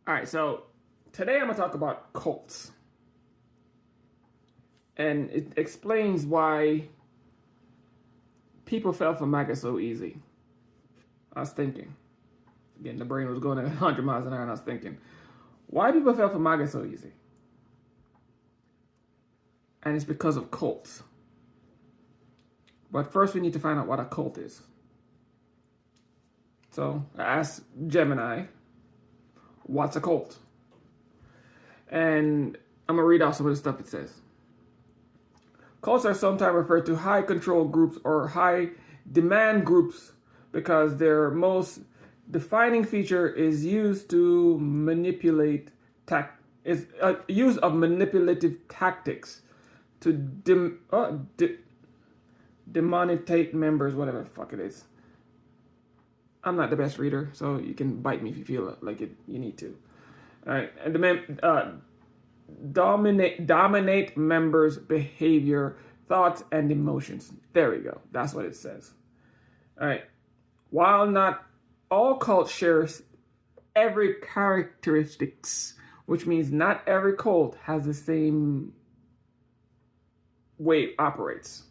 All right, so today I'm gonna talk about cults, and it explains why people fell for MAGA so easy. I was thinking, again, the brain was going at 100 miles an hour, and I was thinking, why people fell for MAGA so easy? And it's because of cults. But first, we need to find out what a cult is. So I asked Gemini, what's a cult? And I'm gonna read out some of the stuff it says. Cults are sometimes referred to high control groups or high demand groups because their most defining feature is used to manipulate use of manipulative tactics to demonetize members, whatever the fuck it is. I'm not the best reader, so you can bite me if you feel like you need to. All right, and dominate members' behavior, thoughts, and emotions. There we go. That's what it says. All right. While not all cults share every characteristics, which means not every cult has the same way it operates.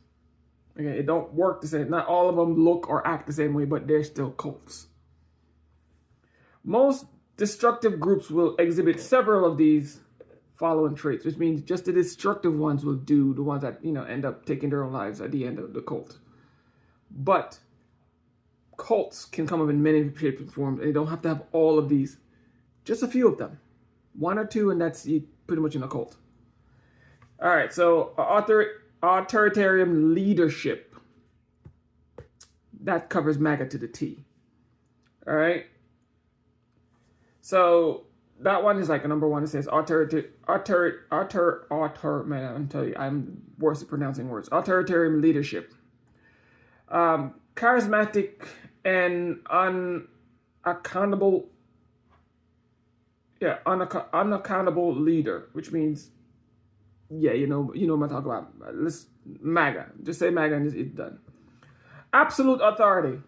Okay, it don't work the same. Not all of them look or act the same way, but they're still cults. Most destructive groups will exhibit several of these following traits, which means just the destructive ones will do the ones that end up taking their own lives at the end of the cult. But cults can come up in many shapes and forms, and you don't have to have all of these. Just a few of them, one or two, and that's pretty much in a cult. All right, so authoritarian leadership, that covers MAGA to the T. All right, so that one is like a number one. It says man, I'm telling you, I'm worse at pronouncing words. Authoritarian leadership. Charismatic and unaccountable leader, which means, you know what I'm talking about. Let's MAGA. Just say MAGA and it's done. Absolute authority.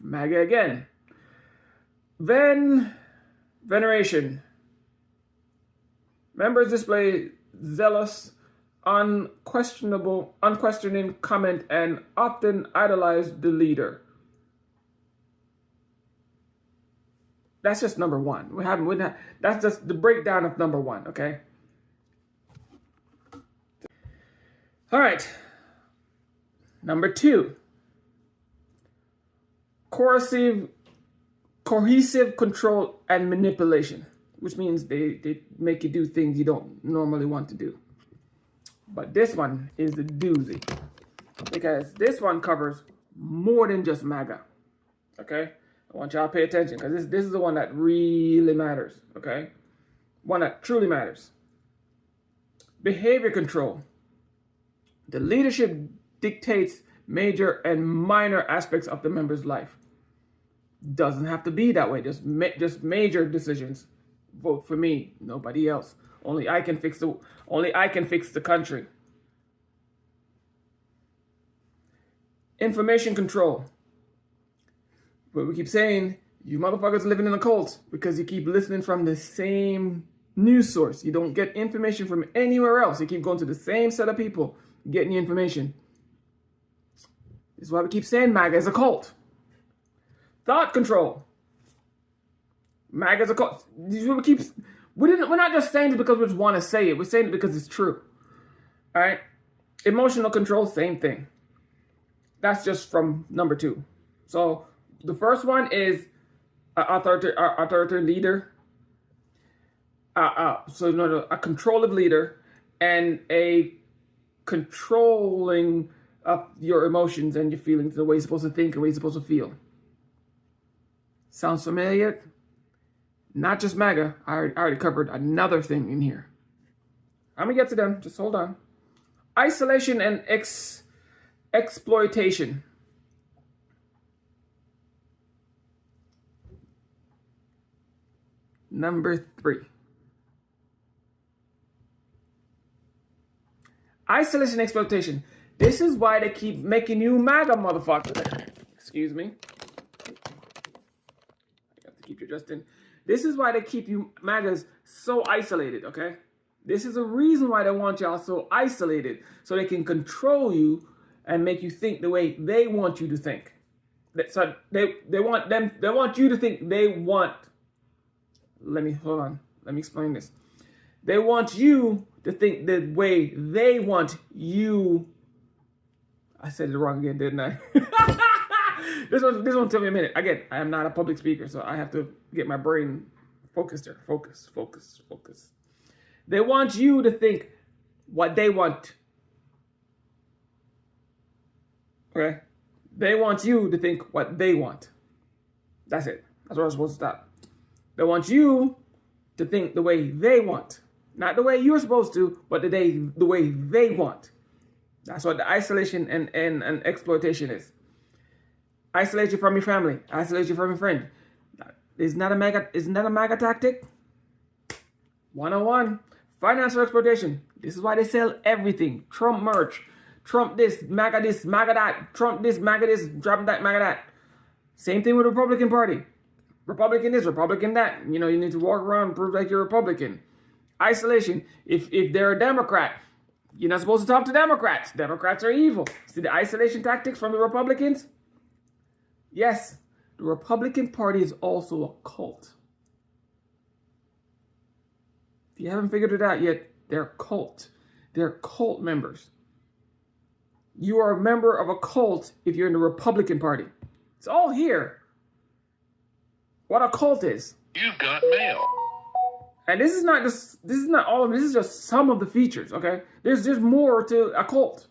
MAGA again. Veneration. Members display zealous, unquestioning comment and often idolize the leader. That's just number one. That's just the breakdown of number one, okay? All right. Number two. Cohesive control and manipulation, which means they make you do things you don't normally want to do. But this one is the doozy, because this one covers more than just MAGA, okay? I want y'all to pay attention, because this is the one that really matters, okay? One that truly matters. Behavior control. The leadership dictates major and minor aspects of the member's life. Doesn't have to be that way. Just major decisions. Vote for me, nobody else. Only I can fix the country. Information control. But we keep saying, you motherfuckers living in a cult because you keep listening from the same news source. You don't get information from anywhere else. You keep going to the same set of people getting your information. This is why we keep saying MAGA is a cult. Thought control. MAGA is a cult. We're not just saying it because we just want to say it. We're saying it because it's true. All right? Emotional control, same thing. That's just from number two. So the first one is authoritarian leader. A controlling leader and a controlling of your emotions and your feelings, the way you're supposed to think and the way you're supposed to feel. Sounds familiar? Not just MAGA. I already covered another thing in here. I'm going to get to them. Just hold on. Isolation and exploitation. Number three. Isolation and exploitation. This is why they keep making you MAGA, motherfucker. Excuse me. I have to keep you just in. This is why they keep you MAGAs so isolated, okay? This is a reason why they want y'all so isolated, so they can control you and make you think the way they want you to think. So they want you to think they want. Let me explain this. They want you to think the way they want you. I said it wrong again, didn't I? This one took me a minute. Again, I am not a public speaker, so I have to get my brain focused here. Focus. They want you to think what they want. Okay? They want you to think what they want. That's it. That's where I'm supposed to stop. They want you to think the way they want. Not the way you're supposed to, but the way they want. That's what the isolation and exploitation is. Isolate you from your family. Isolate you from your friend. Isn't that a MAGA tactic? 101. Financial exploitation. This is why they sell everything. Trump merch. Trump this, MAGA that. Trump this, MAGA this, Trump that, MAGA that. Same thing with the Republican Party. Republican this, Republican that. You need to walk around and prove like you're a Republican. Isolation. If they're a Democrat, you're not supposed to talk to Democrats. Democrats are evil. See the isolation tactics from the Republicans? Yes, the Republican Party is also a cult. If you haven't figured it out yet, they're a cult. They're cult members. You are a member of a cult if you're in the Republican Party. It's all here. What a cult is. You've got mail. And this is not all of it. This is just some of the features, okay? There's more to a cult.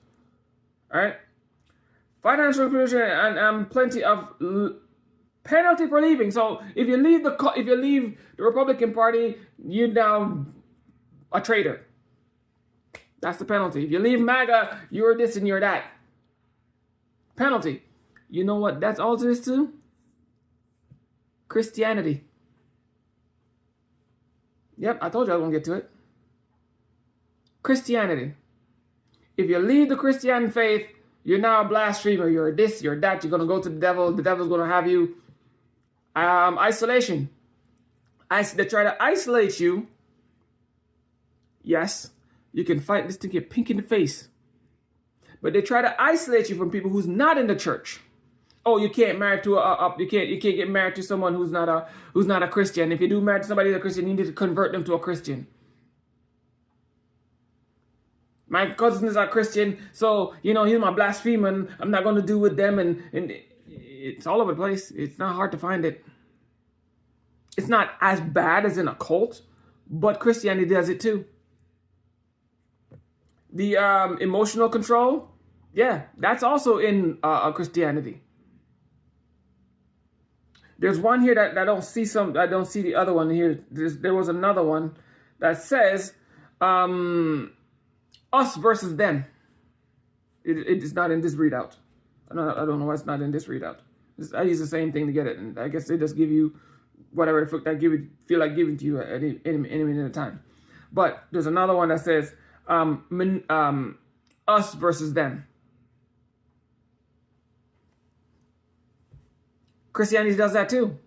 All right? Financial inclusion and plenty of penalty for leaving. So if you leave the Republican Party, you're now a traitor. That's the penalty. If you leave MAGA, you're this and you're that. Penalty. You know what that's all to this too? Christianity. Yep, I told you I was going to get to it. Christianity. If you leave the Christian faith, you're now a blasphemer. You're this, you're that. You're going to go to the devil. The devil's going to have you. Isolation. They try to isolate you. Yes, you can fight this to get pink in the face. But they try to isolate you from people who's not in the church. Oh, you can't marry to you can't get married to someone who's not a Christian. If you do marry to somebody who's a Christian, you need to convert them to a Christian. My cousin is a Christian, so he's my blasphemer, and I'm not going to do with them, and it's all over the place. It's not hard to find it. It's not as bad as in a cult, but Christianity does it too. The emotional control, yeah, that's also in Christianity. There's one here that I don't see the other one here. There was another one that says us versus them. It is not in this readout. I don't know why it's not in this readout. I use the same thing to get it, and I guess they just give you whatever that feel like giving to you at any minute at a time. But there's another one that says us versus them. Christianity does that too.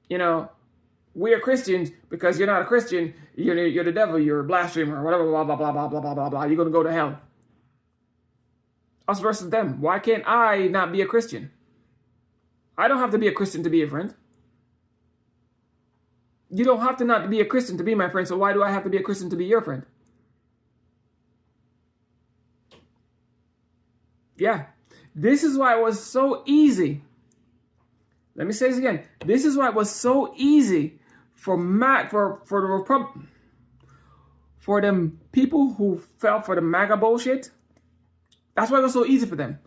We are Christians because you're not a Christian. You're the devil. You're a blasphemer or whatever. Blah blah blah blah blah blah blah blah. You're gonna go to hell. Us versus them. Why can't I not be a Christian? I don't have to be a Christian to be a friend. You don't have to not be a Christian to be my friend. So why do I have to be a Christian to be your friend? Yeah, this is why it was so easy. Let me say this again. This is why it was so easy for them people who fell for the MAGA bullshit. That's why it was so easy for them.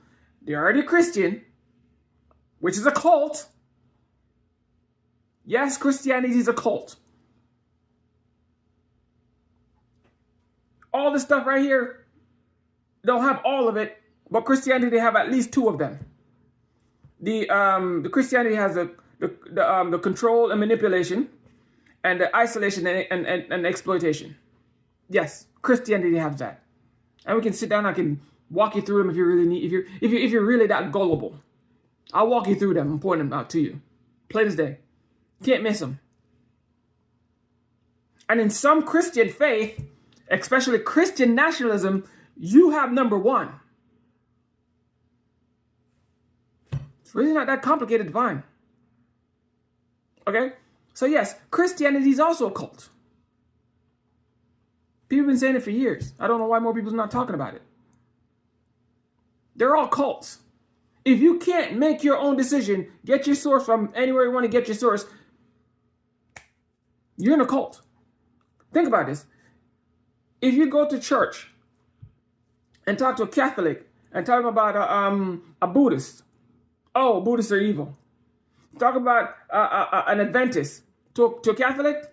They're already Christian, which is a cult. Yes, Christianity is a cult. All this stuff right here, don't have all of it, but Christianity, they have at least two of them. The Christianity has the control and manipulation, and the isolation and exploitation. Yes, Christianity has that, and we can sit down. I can walk you through them if you really need. If you're really that gullible, I'll walk you through them and point them out to you. Plain as day. Can't miss them. And in some Christian faith, especially Christian nationalism, you have number one. It's really not that complicated to find. Okay? So yes, Christianity is also a cult. People have been saying it for years. I don't know why more people are not talking about it. They're all cults. If you can't make your own decision, get your source from anywhere you want to get your source, you're in a cult. Think about this. If you go to church and talk to a Catholic and talk about a Buddhist, oh, Buddhists are evil. Talk about an Adventist to a Catholic,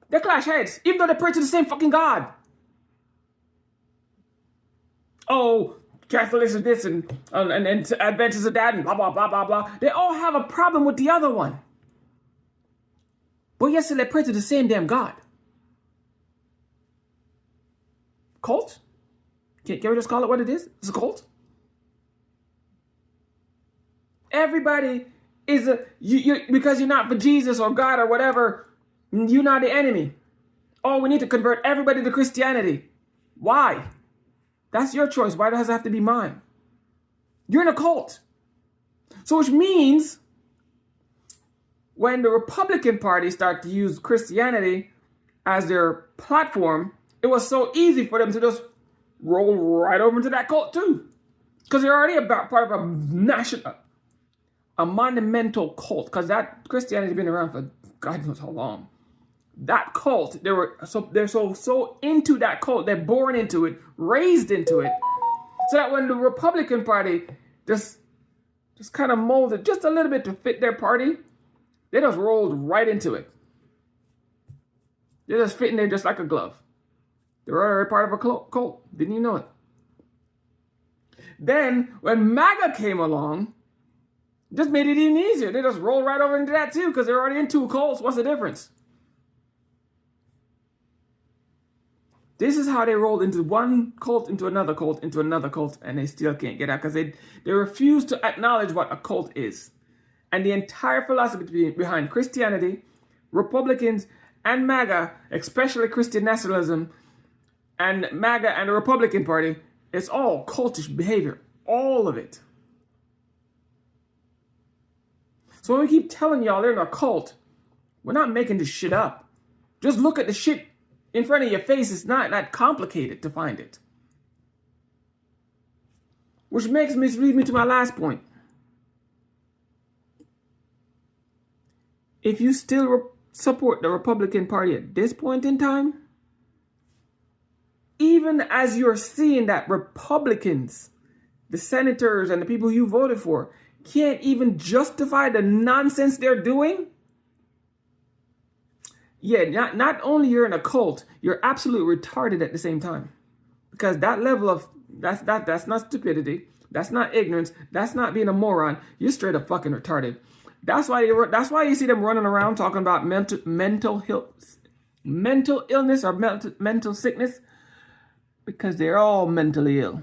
they clash heads, even though they pray to the same fucking God. Oh, Catholics are this and Adventists are that and blah, blah, blah, blah, blah. They all have a problem with the other one. But yes, they pray to the same damn God. Cult? Can we just call it what it is? It's a cult. Everybody is because you're not for Jesus or God or whatever, you're not the enemy. Oh, we need to convert everybody to Christianity. Why? That's your choice. Why does it have to be mine? You're in a cult. So which means when the Republican Party started to use Christianity as their platform, it was so easy for them to just roll right over into that cult too. Because they're already part of a monumental cult. Because that Christianity has been around for God knows how long. That cult, they're so into that cult, they're born into it, raised into it. So that when the Republican Party just kind of molded just a little bit to fit their party, they just rolled right into it. They're just fitting there just like a glove. They're already part of a cult. Didn't you know it? Then, when MAGA came along, just made it even easier. They just rolled right over into that too, because they're already in two cults. What's the difference? This is how they rolled into one cult, into another cult, into another cult, and they still can't get out because they refuse to acknowledge what a cult is. And the entire philosophy behind Christianity, Republicans, and MAGA, especially Christian nationalism, and MAGA and the Republican Party, it's all cultish behavior. All of it. So when we keep telling y'all they're in a cult, we're not making this shit up. Just look at the shit in front of your face. It's not that complicated to find it. Which leads me to my last point. If you still support the Republican Party at this point in time, even as you're seeing that Republicans, the senators and the people you voted for, can't even justify the nonsense they're doing, yeah, not only you're in a cult, you're absolutely retarded at the same time. Because that level of, that's not stupidity, that's not ignorance, that's not being a moron, you're straight up fucking retarded. That's why you see them running around talking about mental illness or mental sickness, because they're all mentally ill.